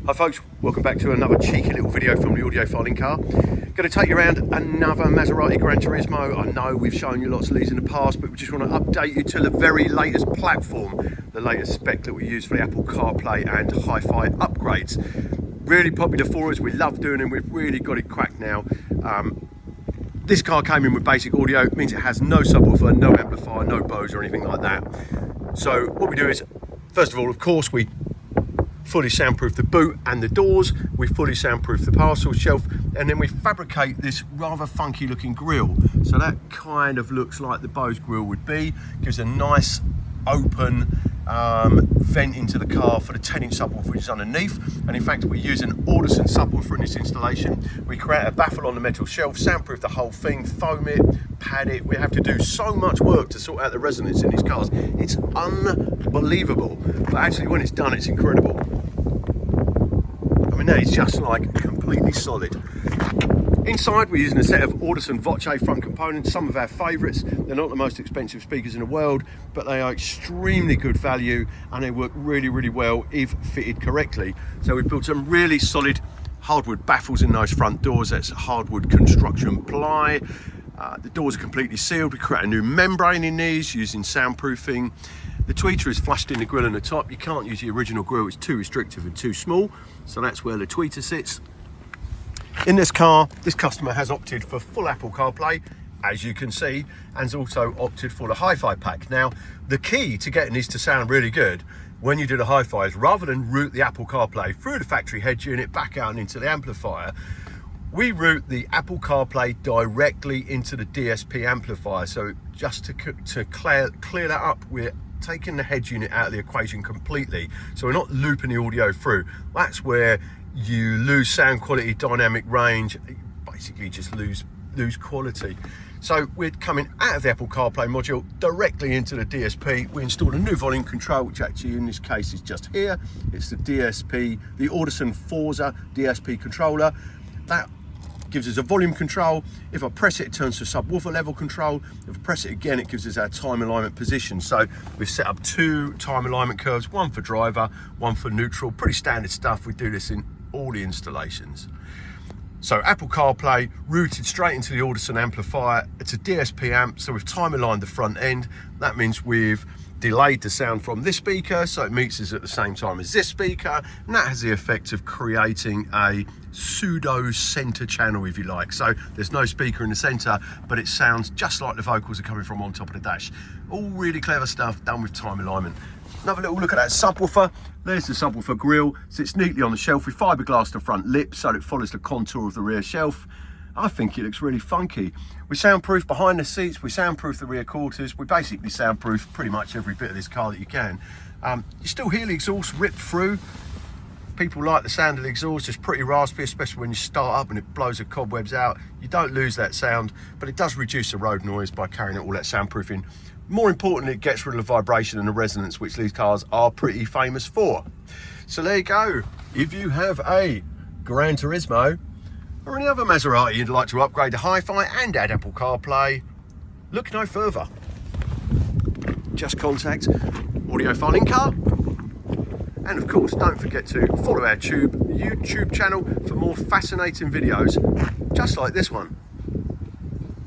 Hi folks, welcome back to another cheeky little video from the Audiofile-Incar. Going to take you around another Maserati Granturismo. I know we've shown you lots of these in the past, but we just want to update you to the very latest platform, the latest spec that we use for the Apple Carplay and HiFi upgrades. Really popular for us, we love doing them, we've really got it cracked now. This car came in with basic audio, it means it has no subwoofer, no amplifier, no Bose or anything like that. So what we do is, first of all, of course, we fully soundproof the boot and the doors, we fully soundproof the parcel shelf, and then we fabricate this rather funky looking grille. So that kind of looks like the Bose grille would be, gives a nice open vent into the car for the 10-inch subwoofer which is underneath. And in fact, we use an Audison subwoofer in this installation. We create a baffle on the metal shelf, soundproof the whole thing, foam it, pad it. We have to do so much work to sort out the resonance in these cars. It's unbelievable, but actually when it's done, it's incredible. I mean, that is just like completely solid. Inside, we're using a set of Audison Voce front components, some of our favourites. They're not the most expensive speakers in the world, but they are extremely good value and they work really, really well if fitted correctly. So we've built some really solid hardwood baffles in those front doors. That's hardwood construction ply. The doors are completely sealed. We create a new membrane in these using soundproofing. The tweeter is flushed in the grille on the top. You can't use the original grille, it's too restrictive and too small. So that's where the tweeter sits. In this car, this customer has opted for full Apple CarPlay, as you can see, and has also opted for the HiFi pack. Now, the key to getting these to sound really good when you do the HiFi is, rather than route the Apple CarPlay through the factory head unit back out and into the amplifier, we route the Apple CarPlay directly into the DSP amplifier. So just to clear that up, we're taking the head unit out of the equation completely. So we're not looping the audio through. That's where you lose sound quality, dynamic range, you basically just lose quality. So we're coming out of the Apple CarPlay module directly into the DSP. We installed a new volume control, which actually in this case is just here. It's the DSP, the Audison Forza DSP controller. That gives us a volume control. If I press it, it turns to subwoofer level control. If I press it again, it gives us our time alignment position. So we've set up 2 time alignment curves, one for driver, one for neutral. Pretty standard stuff. We do this in all the installations. So Apple CarPlay routed straight into the Audison amplifier. It's a DSP amp, so we've time aligned the front end. That means we've delayed the sound from this speaker, so it meets us at the same time as this speaker, and that has the effect of creating a pseudo center channel, if you like. So there's no speaker in the center, but it sounds just like the vocals are coming from on top of the dash. All really clever stuff done with time alignment. Another little look at that subwoofer. There's the subwoofer grille, sits neatly on the shelf with fiberglass the front lip so it follows the contour of the rear shelf. I think it looks really funky. We soundproof behind the seats, we soundproof the rear quarters, we basically soundproof pretty much every bit of this car that you can. You still hear the exhaust rip through. People like the sound of the exhaust, it's pretty raspy, especially when you start up and it blows the cobwebs out. You don't lose that sound, but it does reduce the road noise by carrying all that soundproofing. More importantly, it gets rid of the vibration and the resonance, which these cars are pretty famous for. So there you go. If you have a Granturismo or any other Maserati you'd like to upgrade to HiFi and add Apple CarPlay, look no further. Just contact Audiofile-Incar. And of course, don't forget to follow our YouTube channel for more fascinating videos just like this one.